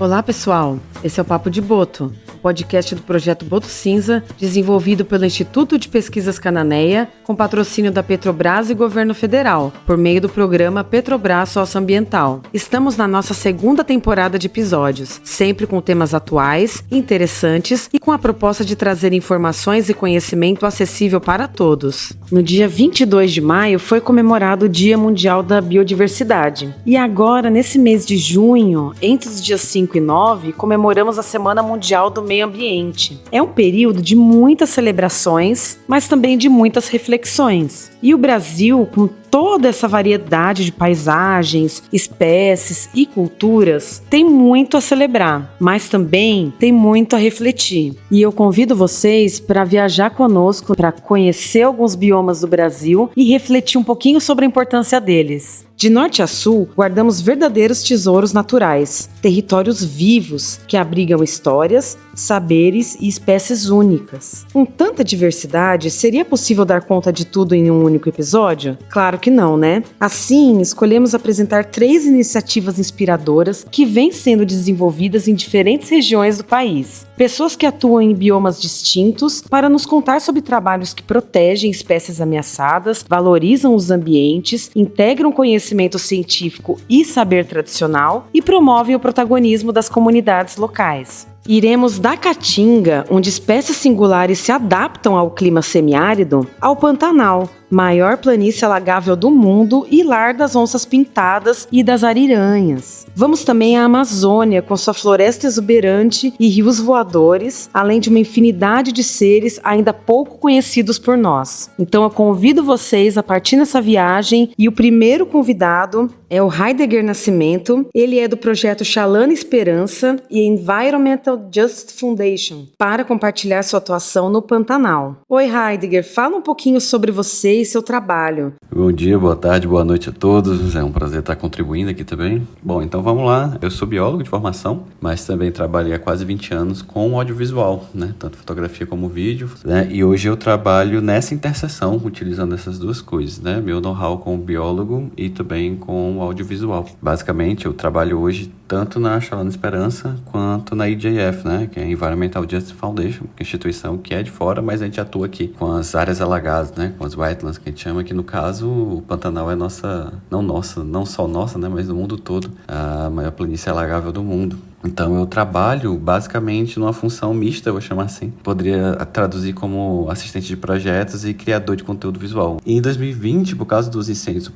Olá, pessoal. Esse é o Papo de Boto, o podcast do projeto Boto Cinza, desenvolvido pelo Instituto de Pesquisas Cananeia, com patrocínio da Petrobras e Governo Federal, por meio do programa Petrobras Socioambiental. Estamos na nossa segunda temporada de episódios, sempre com temas atuais, interessantes e com a proposta de trazer informações e conhecimento acessível para todos. No dia 22 de maio foi comemorado o Dia Mundial da Biodiversidade. E agora, nesse mês de junho, entre os dias 5 e 9, comemoramos a Semana Mundial do Meio Ambiente. É um período de muitas celebrações, mas também de muitas reflexões. E o Brasil, com toda essa variedade de paisagens, espécies e culturas, tem muito a celebrar, mas também tem muito a refletir. E eu convido vocês para viajar conosco, para conhecer alguns biomas do Brasil e refletir um pouquinho sobre a importância deles. De norte a sul, guardamos verdadeiros tesouros naturais, territórios vivos que abrigam histórias, saberes e espécies únicas. Com tanta diversidade, seria possível dar conta de tudo em um único episódio? Claro que não, né? Assim, escolhemos apresentar 3 iniciativas inspiradoras que vêm sendo desenvolvidas em diferentes regiões do país. Pessoas que atuam em biomas distintos para nos contar sobre trabalhos que protegem espécies ameaçadas, valorizam os ambientes, integram conhecimento científico e saber tradicional e promovem o protagonismo das comunidades locais. Iremos da Caatinga, onde espécies singulares se adaptam ao clima semiárido, ao Pantanal, maior planície alagável do mundo e lar das onças pintadas e das ariranhas. Vamos também à Amazônia, com sua floresta exuberante e rios voadores, além de uma infinidade de seres ainda pouco conhecidos por nós. Então eu convido vocês a partir nessa viagem e o primeiro convidado é o Heidegger Nascimento. Ele é do projeto Chalana Esperança e Environmental Justice Foundation, para compartilhar sua atuação no Pantanal. Oi, Heidegger, fala um pouquinho sobre você e seu trabalho. Bom dia, boa tarde, boa noite a todos. É um prazer estar contribuindo aqui também. Bom, então vamos lá. Eu sou biólogo de formação, mas também trabalhei há quase 20 anos com audiovisual, né? Tanto fotografia como vídeo, né? E hoje eu trabalho nessa interseção, utilizando essas duas coisas, né? Meu know-how como biólogo e também com audiovisual. Basicamente, eu trabalho hoje tanto na Chalana Esperança quanto na EJF, né? Que é a Environmental Justice Foundation, que é uma instituição que é de fora, mas a gente atua aqui com as áreas alagadas, né? Com as wetlands, que a gente chama, que no caso o Pantanal é não só nossa, né? Mas do mundo todo, a maior planície alagável do mundo. Então eu trabalho basicamente numa função mista, eu vou chamar assim. Poderia traduzir como assistente de projetos e criador de conteúdo visual. E em 2020, por causa dos incêndios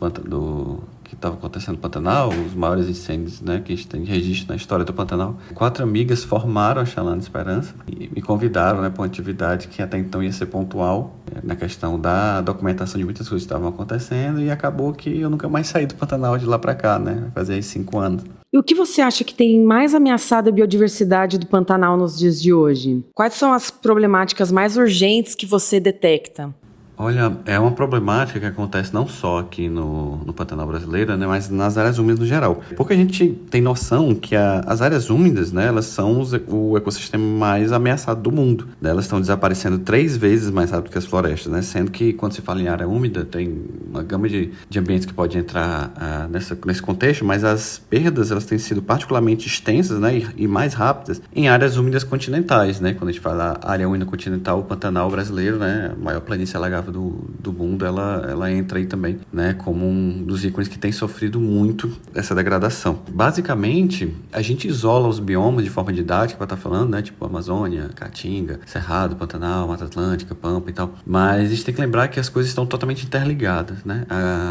que estava acontecendo no Pantanal, os maiores incêndios, né, que a gente tem de registro na história do Pantanal, 4 amigas formaram a Chalana Esperança e me convidaram, né, para uma atividade que até então ia ser pontual, na questão da documentação de muitas coisas que estavam acontecendo, e acabou que eu nunca mais saí do Pantanal de lá para cá, né, vai fazer aí 5 anos. E o que você acha que tem mais ameaçado a biodiversidade do Pantanal nos dias de hoje? Quais são as problemáticas mais urgentes que você detecta? Olha, é uma problemática que acontece não só aqui no Pantanal brasileiro, né, mas nas áreas úmidas no geral. Pouca gente tem noção que as áreas úmidas, né, elas são o ecossistema mais ameaçado do mundo. Elas estão desaparecendo 3 vezes mais rápido que as florestas, né, sendo que quando se fala em área úmida, tem uma gama de ambientes que pode entrar nesse contexto, mas as perdas elas têm sido particularmente extensas, né, e mais rápidas em áreas úmidas continentais. Né, quando a gente fala área úmida continental, o Pantanal brasileiro, né, a maior planície alagável do mundo, ela entra aí também, né, como um dos ícones que tem sofrido muito essa degradação. Basicamente, a gente isola os biomas de forma didática, para estar falando, né, tipo Amazônia, Caatinga, Cerrado, Pantanal, Mata Atlântica, Pampa e tal, mas a gente tem que lembrar que as coisas estão totalmente interligadas, né?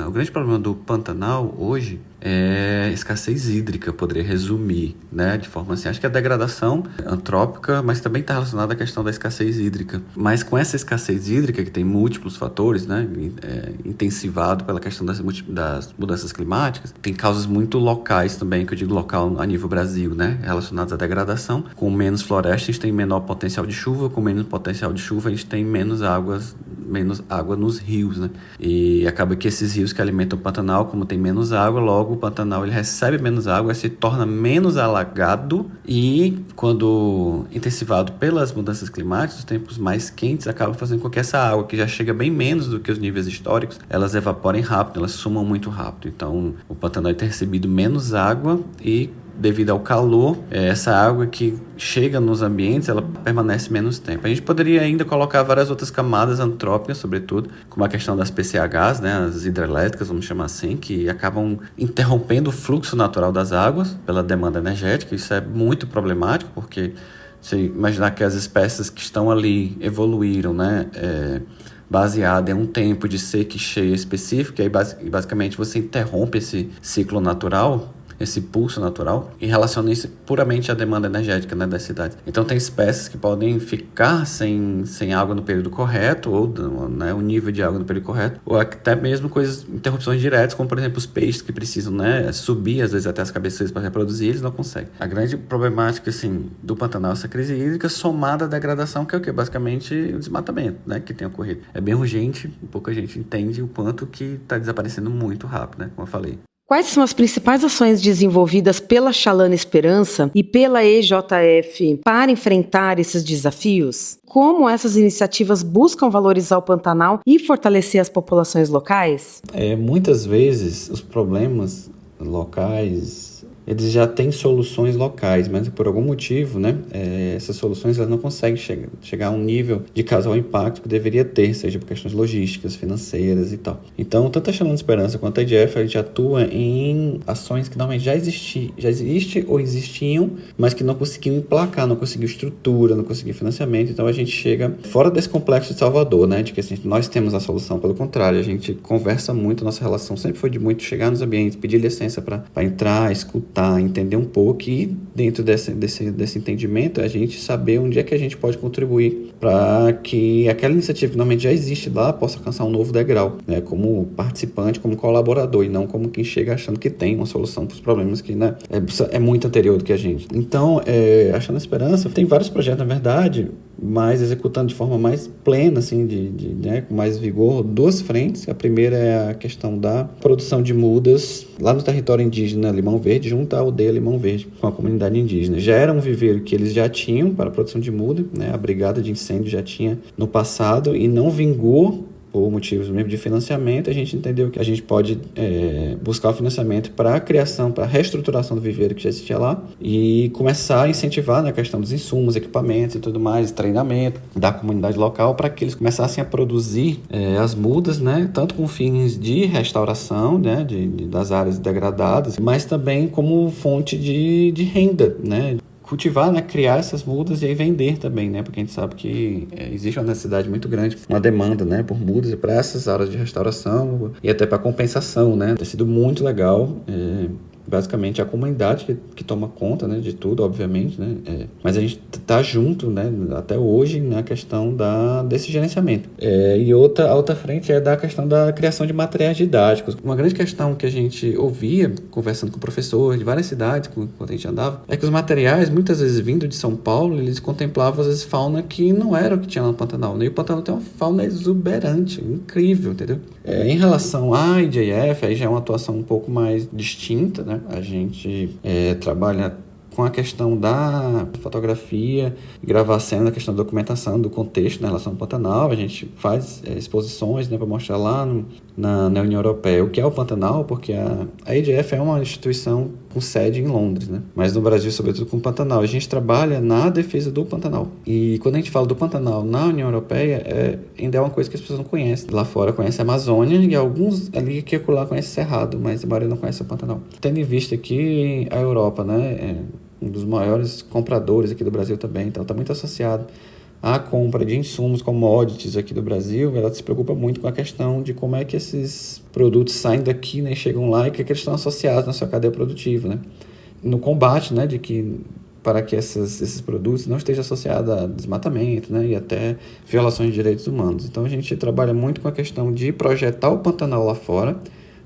O grande problema do Pantanal hoje é escassez hídrica, eu poderia resumir, né, de forma assim. Acho que a degradação antrópica, mas também está relacionada à questão da escassez hídrica. Mas com essa escassez hídrica, que tem múltiplos fatores, né, intensivado pela questão das mudanças climáticas, tem causas muito locais também, que eu digo local a nível Brasil, né, relacionadas à degradação. Com menos floresta, a gente tem menor potencial de chuva, com menos potencial de chuva, a gente tem menos água nos rios, né, e acaba que esses rios que alimentam o Pantanal, como tem menos água, logo o Pantanal ele recebe menos água, se torna menos alagado e, quando intensivado pelas mudanças climáticas, os tempos mais quentes acabam fazendo com que essa água, que já chega bem menos do que os níveis históricos, elas evaporem rápido, elas sumam muito rápido. Então, o Pantanal tem recebido menos água e devido ao calor, essa água que chega nos ambientes, ela permanece menos tempo. A gente poderia ainda colocar várias outras camadas antrópicas, sobretudo, como a questão das PCHs, né, as hidrelétricas, vamos chamar assim, que acabam interrompendo o fluxo natural das águas pela demanda energética. Isso é muito problemático, porque se imaginar que as espécies que estão ali evoluíram, né, baseada em um tempo de seca e cheia específico, e aí basicamente você interrompe esse ciclo natural, esse pulso natural, e relaciona isso puramente à demanda energética, né, das cidades. Então tem espécies que podem ficar sem água no período correto, ou né, o nível de água no período correto, ou até mesmo interrupções diretas, como por exemplo os peixes que precisam, né, subir às vezes até as cabeceiras para reproduzir, eles não conseguem. A grande problemática assim, do Pantanal é essa crise hídrica somada à degradação, que é o que? Basicamente o desmatamento, né, que tem ocorrido. É bem urgente, pouca gente entende o quanto que está desaparecendo muito rápido, né, como eu falei. Quais são as principais ações desenvolvidas pela Chalana Esperança e pela EJF para enfrentar esses desafios? Como essas iniciativas buscam valorizar o Pantanal e fortalecer as populações locais? Muitas vezes os problemas locais, eles já têm soluções locais, mas por algum motivo, né, essas soluções elas não conseguem chegar a um nível de causar impacto que deveria ter, seja por questões logísticas, financeiras e tal. Então, tanto a Chalana Esperança quanto a EJF, a gente atua em ações que normalmente já existem ou existiam, mas que não conseguiam emplacar, não conseguiu estrutura, não conseguiu financiamento. Então, a gente chega fora desse complexo de Salvador, né, de que assim, nós temos a solução. Pelo contrário, a gente conversa muito, nossa relação sempre foi de muito chegar nos ambientes, pedir licença para entrar, escutar, entender um pouco, e dentro desse entendimento a gente saber onde é que a gente pode contribuir para que aquela iniciativa que normalmente já existe lá possa alcançar um novo degrau, né, como participante, como colaborador, e não como quem chega achando que tem uma solução para os problemas que, né, é muito anterior do que a gente. Então, a Chalana Esperança tem vários projetos, na verdade, mas executando de forma mais plena, assim, né, com mais vigor, duas frentes. A primeira é a questão da produção de mudas lá no território indígena Limão Verde, junto à aldeia Limão Verde, com a comunidade indígena. Já era um viveiro que eles já tinham para a produção de muda, né, a brigada de incêndio já tinha no passado e não vingou por motivos mesmo de financiamento. A gente entendeu que a gente pode buscar o financiamento para a criação, para a reestruturação do viveiro que já existia lá e começar a incentivar na questão dos insumos, equipamentos e tudo mais, treinamento da comunidade local, para que eles começassem a produzir as mudas, né, tanto com fins de restauração, né, das áreas degradadas, mas também como fonte de renda, né, cultivar, né, criar essas mudas e aí vender também, né, porque a gente sabe que existe uma necessidade muito grande, uma demanda, né, por mudas e para essas áreas de restauração e até para compensação, né. Tem sido muito legal, basicamente a comunidade que toma conta, né, de tudo, obviamente, né, mas a gente está junto, né, até hoje na questão desse gerenciamento. E a outra frente é da questão da criação de materiais didáticos. Uma grande questão que a gente ouvia, conversando com professores de várias cidades, quando a gente andava, é que os materiais, muitas vezes vindo de São Paulo, eles contemplavam, às vezes, fauna que não era o que tinha lá no Pantanal, né? E o Pantanal tem uma fauna exuberante, incrível, entendeu? Em relação à IJF, aí já é uma atuação um pouco mais distinta, né? A gente trabalha com a questão da fotografia, gravar cena, a questão da documentação, do contexto na relação ao Pantanal. A gente faz exposições, né, para mostrar lá na União Europeia o que é o Pantanal, porque a IJF é uma instituição com sede em Londres, né? Mas no Brasil, sobretudo com o Pantanal. A gente trabalha na defesa do Pantanal. E quando a gente fala do Pantanal na União Europeia, ainda é uma coisa que as pessoas não conhecem. Lá fora conhecem a Amazônia e alguns ali que acolá conhecem Cerrado, mas a maioria não conhece o Pantanal. Tendo em vista que a Europa, né, um dos maiores compradores aqui do Brasil também, então está muito associado à compra de insumos, commodities aqui do Brasil. Ela se preocupa muito com a questão de como é que esses produtos saem daqui, né, chegam lá e que eles estão associados na sua cadeia produtiva, né? No combate, né, de que para que esses produtos não estejam associados a desmatamento, né, e até violações de direitos humanos. Então a gente trabalha muito com a questão de projetar o Pantanal lá fora,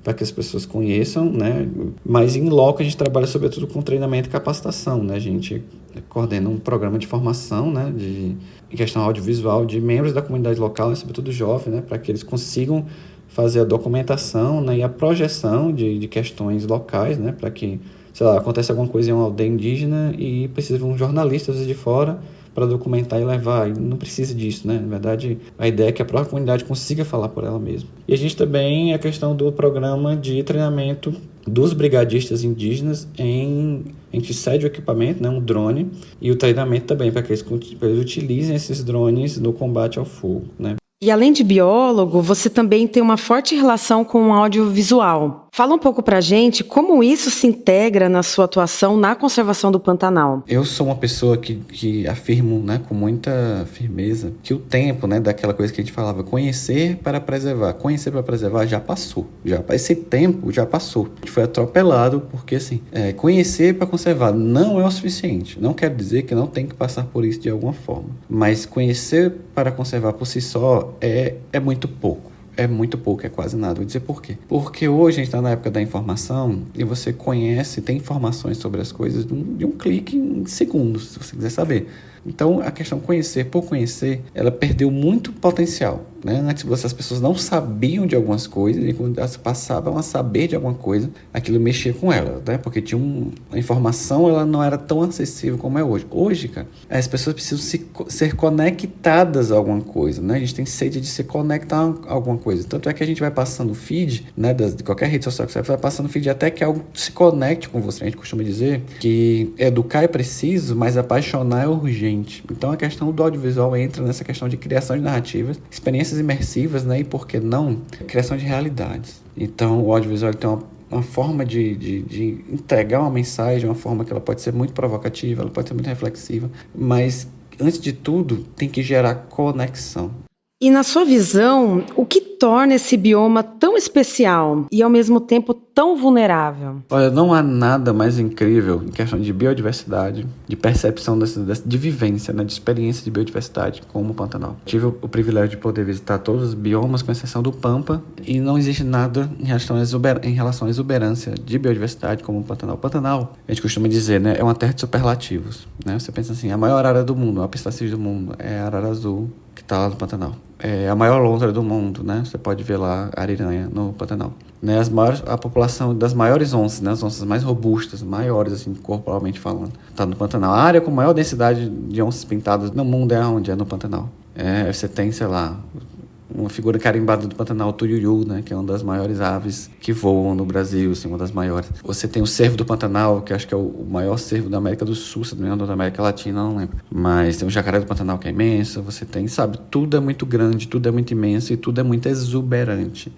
para que as pessoas conheçam, né? Mas em loco a gente trabalha sobretudo com treinamento e capacitação, né? A gente coordena um programa de formação, né, em questão audiovisual de membros da comunidade local, sobretudo jovens, né, para que eles consigam fazer a documentação, né, e a projeção de questões locais, né, para que, sei lá, acontece alguma coisa em uma aldeia indígena e precisa de um jornalista de fora para documentar e levar, e não precisa disso, né? Na verdade, a ideia é que a própria comunidade consiga falar por ela mesma. E a gente também, a questão do programa de treinamento dos brigadistas indígenas a gente cede o equipamento, né, um drone, e o treinamento também, para que eles utilizem esses drones no combate ao fogo, né. E além de biólogo, você também tem uma forte relação com o audiovisual. Fala um pouco pra gente como isso se integra na sua atuação na conservação do Pantanal. Eu sou uma pessoa que afirmo, né, com muita firmeza que o tempo, né, daquela coisa que a gente falava, conhecer para preservar já passou. Esse tempo já passou. A gente foi atropelado porque, assim, conhecer para conservar não é o suficiente. Não quer dizer que não tem que passar por isso de alguma forma. Mas conhecer para conservar por si só é muito pouco. É muito pouco, é quase nada. Vou dizer por quê. Porque hoje a gente está na época da informação e você tem informações sobre as coisas de um clique em segundos, se você quiser saber. Então, a questão conhecer por conhecer, ela perdeu muito potencial, né? Antes as pessoas não sabiam de algumas coisas e quando elas passavam a saber de alguma coisa, aquilo mexia com ela, né? Porque a informação ela não era tão acessível como é hoje. Hoje, cara, as pessoas precisam ser conectadas a alguma coisa, né? A gente tem sede de se conectar a alguma coisa. Tanto é que a gente vai passando o feed, né, de qualquer rede social que você vai passando o feed até que algo se conecte com você. A gente costuma dizer que educar é preciso, mas apaixonar é urgente. Então a questão do audiovisual entra nessa questão de criação de narrativas, experiências imersivas, né? E por que não, criação de realidades. Então o audiovisual tem uma forma de entregar uma mensagem, uma forma que ela pode ser muito provocativa, ela pode ser muito reflexiva, mas antes de tudo tem que gerar conexão. E na sua visão, o que torna esse bioma tão especial e ao mesmo tempo tão vulnerável? Olha, não há nada mais incrível em questão de biodiversidade, de percepção de vivência, né, de experiência de biodiversidade como o Pantanal. Tive o privilégio de poder visitar todos os biomas, com exceção do Pampa, e não existe nada em relação à exuberância de biodiversidade como o Pantanal. O Pantanal, a gente costuma dizer, né, é uma terra de superlativos, né? Você pensa assim, a maior área do mundo, a pistacídeo do mundo é a arara azul, que está lá no Pantanal. É a maior lontra do mundo, né? Você pode ver lá a ariranha no Pantanal. Né? A população das maiores onças, né? As onças mais robustas, maiores, assim, corporalmente falando, está no Pantanal. A área com maior densidade de onças pintadas no mundo é onde? É no Pantanal. Você tem, sei lá, uma figura carimbada do Pantanal, o Tururu, né, que é uma das maiores aves que voam no Brasil, assim, uma das maiores. Você tem o cervo do Pantanal, que acho que é o maior cervo da América do Sul, se não me engano, da América Latina, não lembro. Mas tem o jacaré do Pantanal, que é imenso. Você tem, sabe, tudo é muito grande, tudo é muito imenso e tudo é muito exuberante.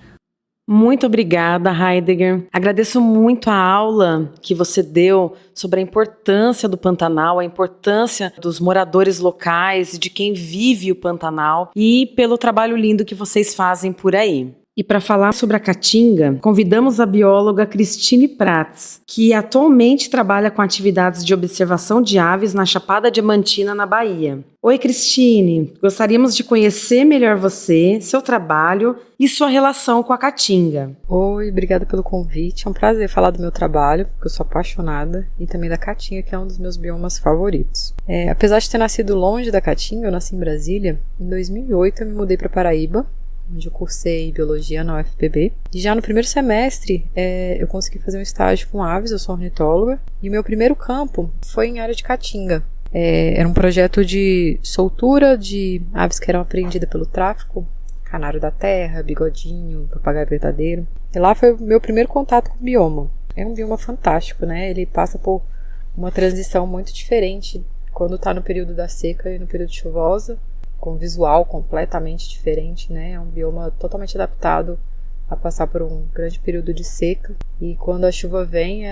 Muito obrigada, Heidegger. Agradeço muito a aula que você deu sobre a importância do Pantanal, a importância dos moradores locais e de quem vive o Pantanal e pelo trabalho lindo que vocês fazem por aí. E para falar sobre a Caatinga, convidamos a bióloga Cristine Prats, que atualmente trabalha com atividades de observação de aves na Chapada Diamantina, na Bahia. Oi, Cristine. Gostaríamos de conhecer melhor você, seu trabalho e sua relação com a Caatinga. Oi, obrigada pelo convite. É um prazer falar do meu trabalho, porque eu sou apaixonada, e também da Caatinga, que é um dos meus biomas favoritos. Apesar de ter nascido longe da Caatinga, eu nasci em Brasília. Em 2008 eu me mudei para Paraíba, onde eu cursei biologia na UFPB. E já no primeiro semestre eu consegui fazer um estágio com aves, eu sou ornitóloga, e o meu primeiro campo foi em área de Caatinga. Era um projeto de soltura de aves que eram apreendidas pelo tráfico, canário da terra, bigodinho, papagaio verdadeiro. E lá foi o meu primeiro contato com o bioma. É um bioma fantástico, né? Ele passa por uma transição muito diferente quando está no período da seca e no período chuvosa, com um visual completamente diferente, né? É um bioma totalmente adaptado a passar por um grande período de seca. E quando a chuva vem,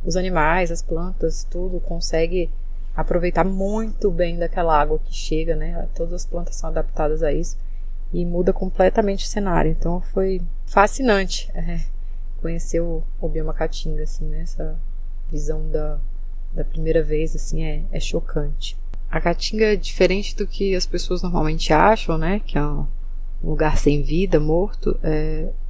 os animais, as plantas, tudo consegue aproveitar muito bem daquela água que chega, né? Todas as plantas são adaptadas a isso e muda completamente o cenário. Então foi fascinante conhecer o bioma Caatinga, assim, né? Essa visão da primeira vez, assim, é chocante. A Caatinga é diferente do que as pessoas normalmente acham, né? Que é um lugar sem vida, morto.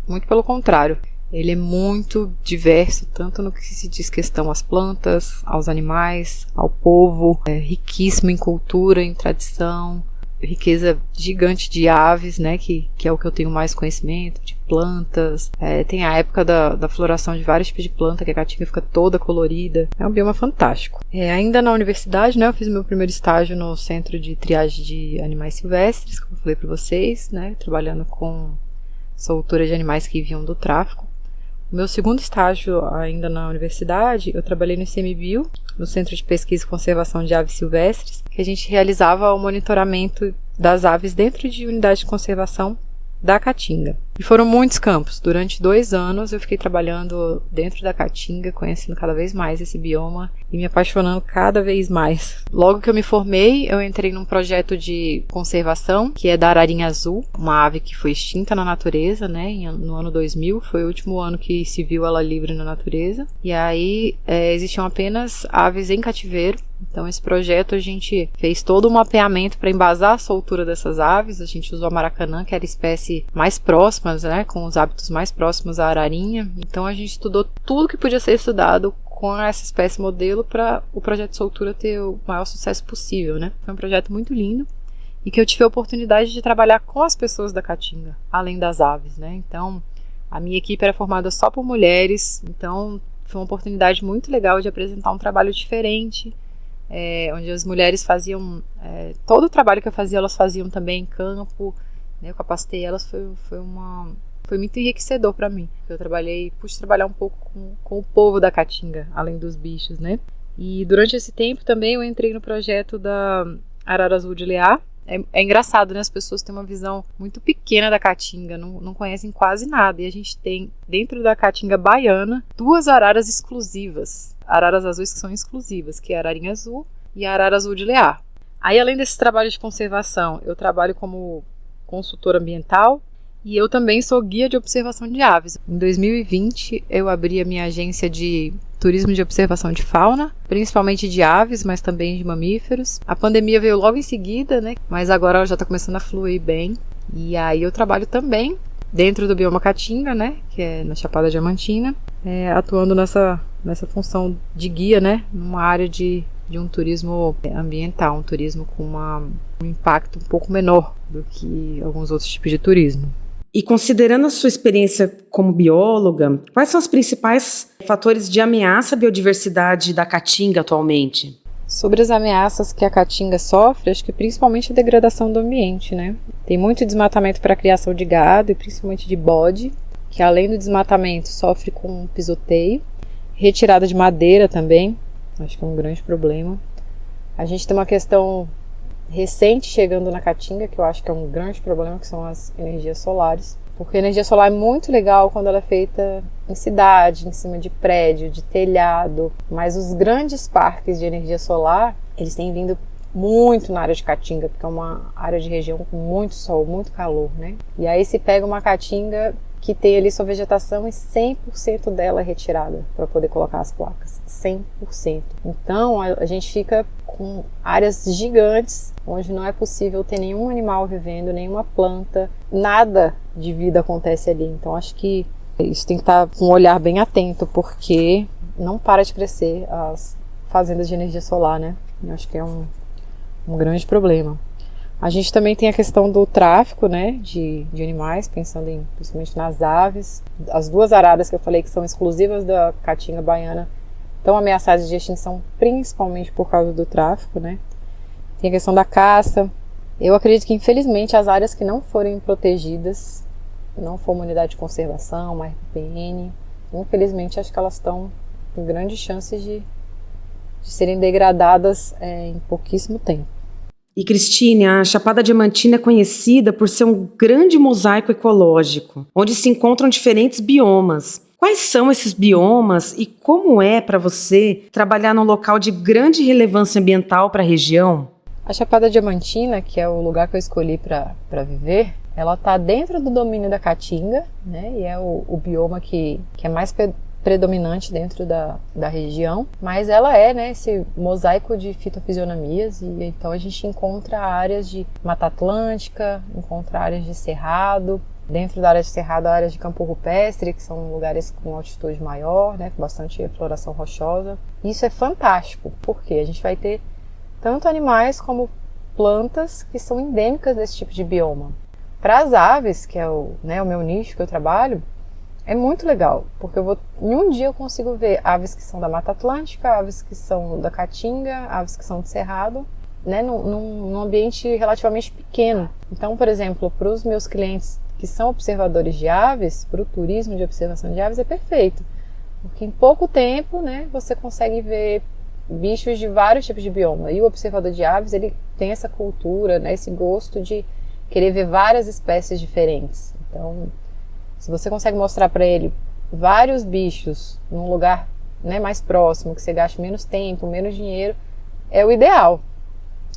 Muito pelo contrário. Ele é muito diverso, tanto no que se diz questão às plantas, aos animais, ao povo. É riquíssimo em cultura, em tradição. Riqueza gigante de aves, né? Que é o que eu tenho mais conhecimento, de plantas. Tem a época da floração de vários tipos de planta, que a Caatinga fica toda colorida. É um bioma fantástico. Ainda na universidade, né? Eu fiz meu primeiro estágio no Centro de Triagem de Animais Silvestres, como eu falei para vocês, né? Trabalhando com soltura de animais que vinham do tráfico. Meu segundo estágio ainda na universidade, eu trabalhei no ICMBio, no Centro de Pesquisa e Conservação de Aves Silvestres, que a gente realizava o monitoramento das aves dentro de unidade de conservação da Caatinga. E foram muitos campos. Durante 2 anos eu fiquei trabalhando dentro da Caatinga, conhecendo cada vez mais esse bioma e me apaixonando cada vez mais. Logo que eu me formei, eu entrei num projeto de conservação, que é da ararinha azul, uma ave que foi extinta na natureza, né? No ano 2000, foi o último ano que se viu ela livre na natureza. E aí existiam apenas aves em cativeiro. Então esse projeto a gente fez todo um mapeamento para embasar a soltura dessas aves. A gente usou a maracanã, que era a espécie mais próxima, né, com os hábitos mais próximos à ararinha. Então a gente estudou tudo que podia ser estudado com essa espécie modelo para o projeto de soltura ter o maior sucesso possível, né? Foi um projeto muito lindo e que eu tive a oportunidade de trabalhar com as pessoas da Caatinga, além das aves, né? Então a minha equipe era formada só por mulheres, então foi uma oportunidade muito legal de apresentar um trabalho diferente, onde as mulheres faziam todo o trabalho que eu fazia, elas faziam também em campo, né? Eu capacitei elas, foi muito enriquecedor para mim. Eu pude trabalhar um pouco com o povo da Caatinga, além dos bichos, né? E durante esse tempo também eu entrei no projeto da arara azul de Leá. É engraçado, né? As pessoas têm uma visão muito pequena da Caatinga, não conhecem quase nada. E a gente tem, dentro da Caatinga baiana, 2 araras exclusivas. Araras azuis que são exclusivas, que é a ararinha azul e a arara azul de Leá. Aí, além desse trabalho de conservação, eu trabalho como consultora ambiental e eu também sou guia de observação de aves. Em 2020, eu abri a minha agência de turismo de observação de fauna, principalmente de aves, mas também de mamíferos. A pandemia veio logo em seguida, né? Mas agora ela já está começando a fluir bem. E aí eu trabalho também dentro do bioma Caatinga, né? Que é na Chapada Diamantina, atuando nessa função de guia, né? Numa área de um turismo ambiental, um turismo com um impacto um pouco menor do que alguns outros tipos de turismo. E considerando a sua experiência como bióloga, quais são os principais fatores de ameaça à biodiversidade da Caatinga atualmente? Sobre as ameaças que a Caatinga sofre, acho que principalmente a degradação do ambiente, né? Tem muito desmatamento para a criação de gado, e principalmente de bode, que além do desmatamento sofre com pisoteio, retirada de madeira também, acho que é um grande problema. A gente tem uma questão recente chegando na Caatinga, que eu acho que é um grande problema, que são as energias solares. Porque a energia solar é muito legal quando ela é feita em cidade, em cima de prédio, de telhado. Mas os grandes parques de energia solar, eles têm vindo muito na área de Caatinga, porque é uma área de região com muito sol, muito calor, né? E aí se pega uma Caatinga que tem ali sua vegetação e 100% dela é retirada para poder colocar as placas. 100%. Então a gente fica com áreas gigantes onde não é possível ter nenhum animal vivendo, nenhuma planta, nada de vida acontece ali. Então acho que isso tem que estar com um olhar bem atento, porque não para de crescer as fazendas de energia solar, né? Eu acho que é um grande problema. A gente também tem a questão do tráfico, né, de animais, pensando principalmente nas aves. As 2 araras que eu falei que são exclusivas da Caatinga baiana estão ameaçadas de extinção principalmente por causa do tráfico, né? Tem a questão da caça. Eu acredito que, infelizmente, as áreas que não forem protegidas, não for uma unidade de conservação, uma RPN, infelizmente acho que elas estão com grandes chances de serem degradadas em pouquíssimo tempo. E, Cristine, a Chapada Diamantina é conhecida por ser um grande mosaico ecológico, onde se encontram diferentes biomas. Quais são esses biomas e como é para você trabalhar num local de grande relevância ambiental para a região? A Chapada Diamantina, que é o lugar que eu escolhi para viver, ela está dentro do domínio da Caatinga, né? E é o bioma que é mais predominante dentro da região, mas ela é, né, esse mosaico de fitofisionamias, e então a gente encontra áreas de Mata Atlântica, encontra áreas de cerrado, dentro da área de cerrado, áreas de campo rupestre, que são lugares com altitude maior, né, com bastante floração rochosa. Isso é fantástico, porque a gente vai ter tanto animais como plantas que são endêmicas desse tipo de bioma. Para as aves, que é o meu nicho que eu trabalho, é muito legal, porque em um dia eu consigo ver aves que são da Mata Atlântica, aves que são da Caatinga, aves que são de cerrado, né, num ambiente relativamente pequeno. Então, por exemplo, para os meus clientes que são observadores de aves, para o turismo de observação de aves é perfeito, porque em pouco tempo, né, você consegue ver bichos de vários tipos de bioma. E o observador de aves, ele tem essa cultura, né, esse gosto de querer ver várias espécies diferentes. Então, se você consegue mostrar para ele vários bichos num lugar, né, mais próximo, que você gaste menos tempo, menos dinheiro, é o ideal.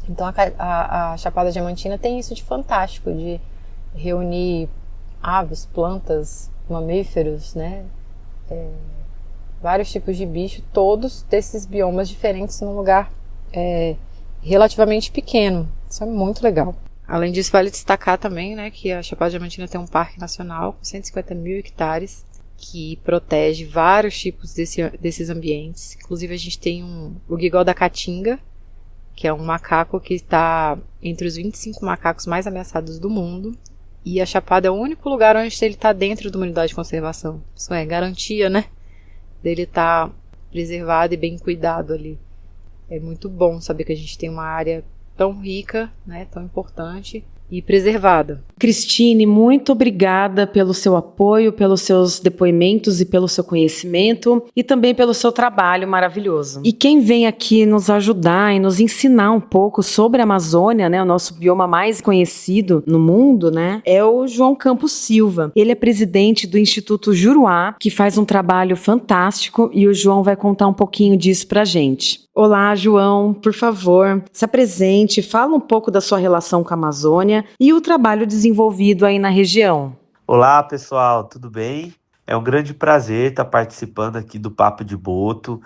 Então a Chapada Diamantina tem isso de fantástico, de reunir aves, plantas, mamíferos, né, vários tipos de bicho, todos desses biomas diferentes num lugar relativamente pequeno. Isso é muito legal. Além disso, vale destacar também, né, que a Chapada Diamantina tem um parque nacional com 150 mil hectares que protege vários tipos desses ambientes. Inclusive a gente tem o Gigó da Caatinga, que é um macaco que está entre os 25 macacos mais ameaçados do mundo. E a Chapada é o único lugar onde ele está dentro de uma unidade de conservação. Isso é garantia, né, dele estar preservado e bem cuidado ali. É muito bom saber que a gente tem uma área tão rica, né, tão importante e preservada. Cristine, muito obrigada pelo seu apoio, pelos seus depoimentos e pelo seu conhecimento e também pelo seu trabalho maravilhoso. E quem vem aqui nos ajudar e nos ensinar um pouco sobre a Amazônia, né, o nosso bioma mais conhecido no mundo, né, é o João Campos Silva. Ele é presidente do Instituto Juruá, que faz um trabalho fantástico, e o João vai contar um pouquinho disso pra gente. Olá, João, por favor, se apresente, fala um pouco da sua relação com a Amazônia e o trabalho desenvolvido aí na região. Olá, pessoal, tudo bem? É um grande prazer estar participando aqui do Papo de Boto.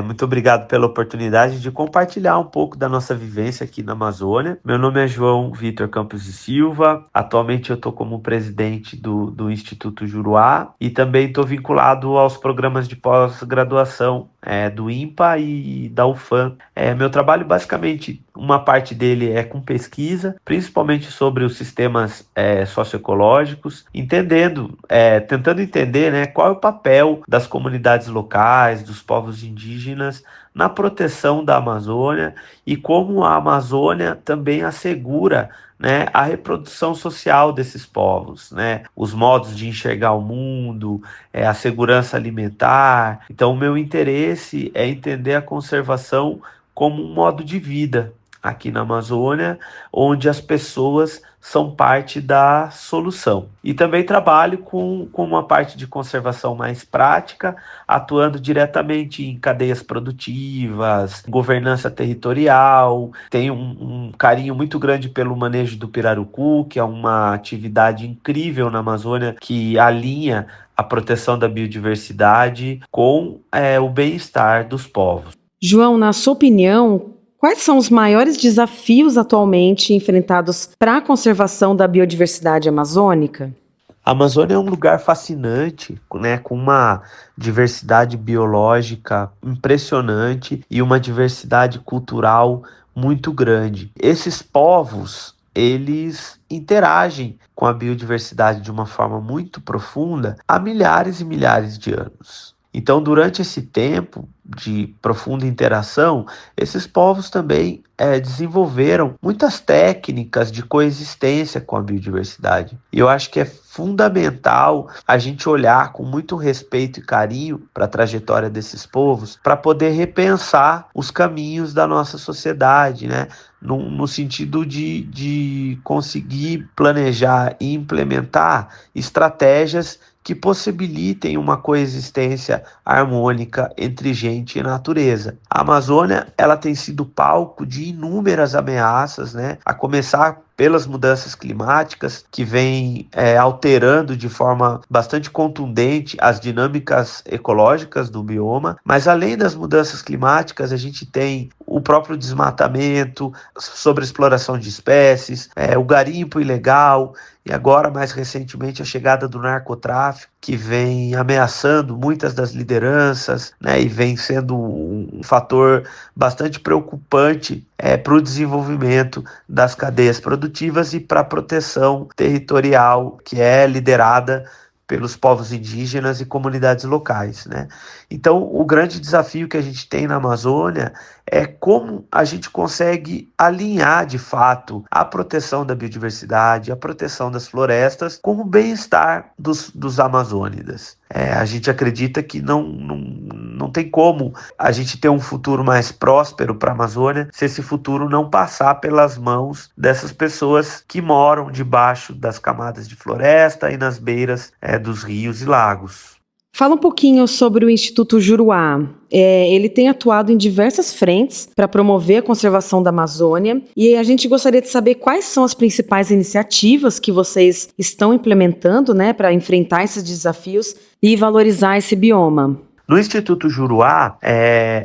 Muito obrigado pela oportunidade de compartilhar um pouco da nossa vivência aqui na Amazônia. Meu nome é João Vitor Campos de Silva. Atualmente eu estou como presidente do Instituto Juruá e também estou vinculado aos programas de pós-graduação do INPA e da UFAM. Meu trabalho, basicamente, uma parte dele é com pesquisa, principalmente sobre os sistemas socioecológicos, tentando entender, né, qual é o papel das comunidades locais, dos povos indígenas na proteção da Amazônia e como a Amazônia também assegura, né, a reprodução social desses povos, né, os modos de enxergar o mundo, a segurança alimentar. Então, o meu interesse é entender a conservação como um modo de vida aqui na Amazônia, onde as pessoas são parte da solução. E também trabalho com uma parte de conservação mais prática, atuando diretamente em cadeias produtivas, governança territorial. Tenho um carinho muito grande pelo manejo do pirarucu, que é uma atividade incrível na Amazônia, que alinha a proteção da biodiversidade com o bem-estar dos povos. João, na sua opinião, quais são os maiores desafios atualmente enfrentados para a conservação da biodiversidade amazônica? A Amazônia é um lugar fascinante, né, com uma diversidade biológica impressionante e uma diversidade cultural muito grande. Esses povos, eles interagem com a biodiversidade de uma forma muito profunda há milhares e milhares de anos. Então, durante esse tempo de profunda interação, esses povos também desenvolveram muitas técnicas de coexistência com a biodiversidade. E eu acho que é fundamental a gente olhar com muito respeito e carinho para a trajetória desses povos, para poder repensar os caminhos da nossa sociedade, né? No sentido de conseguir planejar e implementar estratégias que possibilitem uma coexistência harmônica entre gente e natureza. A Amazônia, ela tem sido palco de inúmeras ameaças, né? A começar pelas mudanças climáticas, que vêm alterando de forma bastante contundente as dinâmicas ecológicas do bioma. Mas além das mudanças climáticas, a gente tem o próprio desmatamento, sobre exploração de espécies, o garimpo ilegal, e agora, mais recentemente, a chegada do narcotráfico, que vem ameaçando muitas das lideranças, né, e vem sendo um fator bastante preocupante para o desenvolvimento das cadeias produtivas e para a proteção territorial, que é liderada pelos povos indígenas e comunidades locais, né? Então, o grande desafio que a gente tem na Amazônia é como a gente consegue alinhar de fato a proteção da biodiversidade, a proteção das florestas com o bem-estar dos amazônidas. A gente acredita que não tem como a gente ter um futuro mais próspero para a Amazônia se esse futuro não passar pelas mãos dessas pessoas que moram debaixo das camadas de floresta e nas beiras dos rios e lagos. Fala um pouquinho sobre o Instituto Juruá. Ele tem atuado em diversas frentes para promover a conservação da Amazônia e a gente gostaria de saber quais são as principais iniciativas que vocês estão implementando, né, para enfrentar esses desafios e valorizar esse bioma. No Instituto Juruá,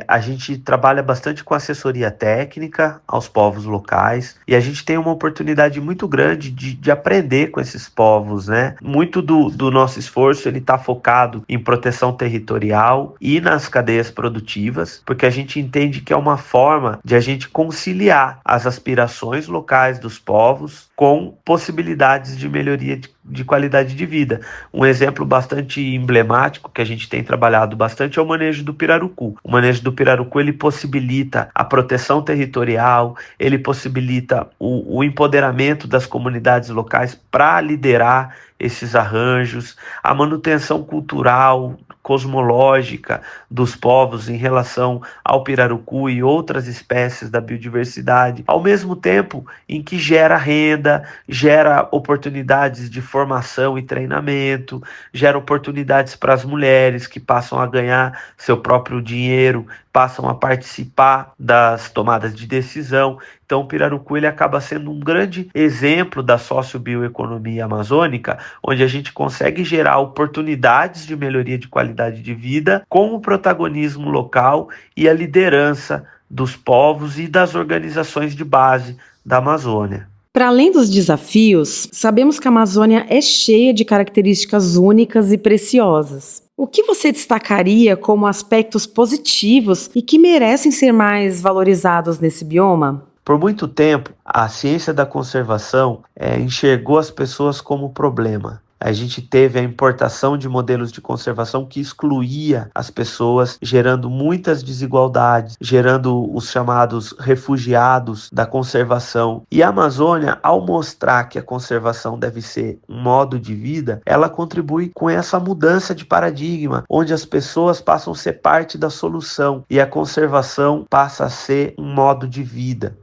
a gente trabalha bastante com assessoria técnica aos povos locais e a gente tem uma oportunidade muito grande de aprender com esses povos, né? Muito do nosso esforço está focado em proteção territorial e nas cadeias produtivas, porque a gente entende que é uma forma de a gente conciliar as aspirações locais dos povos com possibilidades de melhoria de qualidade de vida. Um exemplo bastante emblemático que a gente tem trabalhado bastante é o manejo do pirarucu. O manejo do pirarucu, ele possibilita a proteção territorial, ele possibilita o empoderamento das comunidades locais para liderar esses arranjos, a manutenção cultural, cosmológica dos povos em relação ao pirarucu e outras espécies da biodiversidade, ao mesmo tempo em que gera renda, gera oportunidades de formação e treinamento, gera oportunidades para as mulheres que passam a ganhar seu próprio dinheiro, passam a participar das tomadas de decisão. Então o pirarucu ele acaba sendo um grande exemplo da sociobioeconomia amazônica, onde a gente consegue gerar oportunidades de melhoria de qualidade de vida com o protagonismo local e a liderança dos povos e das organizações de base da Amazônia. Para além dos desafios, sabemos que a Amazônia é cheia de características únicas e preciosas. O que você destacaria como aspectos positivos e que merecem ser mais valorizados nesse bioma? Por muito tempo, a ciência da conservação enxergou as pessoas como problema. A gente teve a importação de modelos de conservação que excluía as pessoas, gerando muitas desigualdades, gerando os chamados refugiados da conservação. E a Amazônia, ao mostrar que a conservação deve ser um modo de vida, ela contribui com essa mudança de paradigma, onde as pessoas passam a ser parte da solução e a conservação passa a ser um modo de vida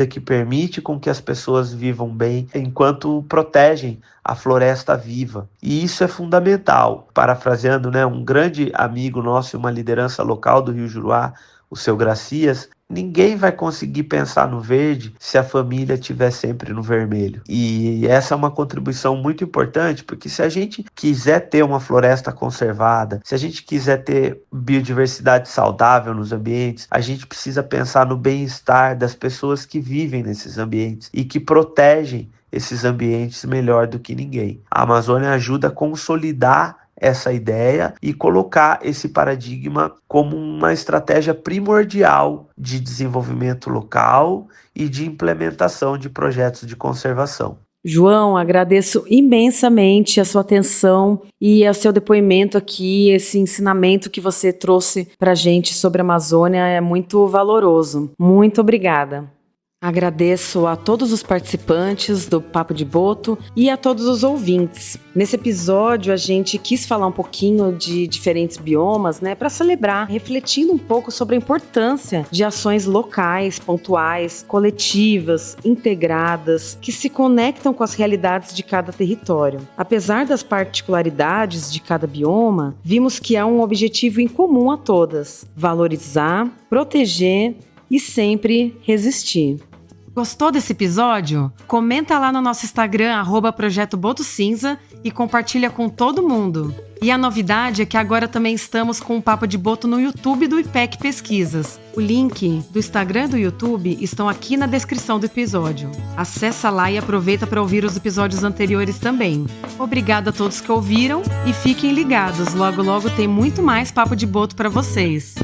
que permite com que as pessoas vivam bem enquanto protegem a floresta viva. E isso é fundamental. Parafraseando, um grande amigo nosso e uma liderança local do Rio Juruá, o seu Gracias, ninguém vai conseguir pensar no verde se a família estiver sempre no vermelho. E essa é uma contribuição muito importante, porque se a gente quiser ter uma floresta conservada, se a gente quiser ter biodiversidade saudável nos ambientes, a gente precisa pensar no bem-estar das pessoas que vivem nesses ambientes e que protegem esses ambientes melhor do que ninguém. A Amazônia ajuda a consolidar essa ideia e colocar esse paradigma como uma estratégia primordial de desenvolvimento local e de implementação de projetos de conservação. João, agradeço imensamente a sua atenção e o seu depoimento aqui, esse ensinamento que você trouxe para a gente sobre a Amazônia é muito valoroso. Muito obrigada. Agradeço a todos os participantes do Papo de Boto e a todos os ouvintes. Nesse episódio a gente quis falar um pouquinho de diferentes biomas, para celebrar, refletindo um pouco sobre a importância de ações locais, pontuais, coletivas, integradas, que se conectam com as realidades de cada território. Apesar das particularidades de cada bioma, vimos que há um objetivo em comum a todas: valorizar, proteger e sempre resistir. Gostou desse episódio? Comenta lá no nosso Instagram, @Projeto Boto Cinza, e compartilha com todo mundo. E a novidade é que agora também estamos com um Papo de Boto no YouTube do IPEC Pesquisas. O link do Instagram e do YouTube estão aqui na descrição do episódio. Acessa lá e aproveita para ouvir os episódios anteriores também. Obrigada a todos que ouviram e fiquem ligados, logo logo tem muito mais Papo de Boto para vocês.